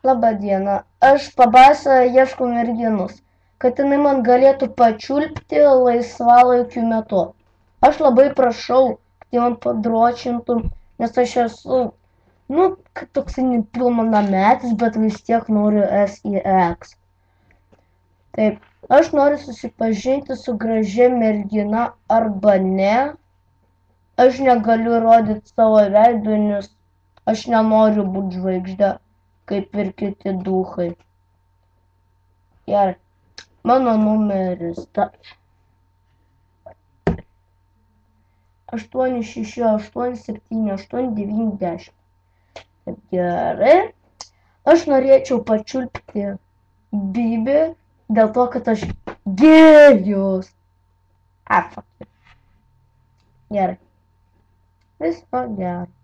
Labą dieną. Aš pabasą ieškau merginos, kad jinai man galėtų pačiulpti laisvalaikiu metu. Aš labai prašau, kad jie man padročintų, nes aš esu, toksai nepilnametis, bet vis tiek noriu SIX. Taip, aš noriu susipažinti su gražia mergina arba ne. Aš negaliu rodyti savo veido, nes aš nenoriu būti žvaigždė, kaip ir kiti duchai. Gerai, mano numeris 8687890. Taip, gerai. Aš norėčiau pačiulpti Bibį, dėl to, kad aš gėjus. Fuck. Gerai. Visko gero.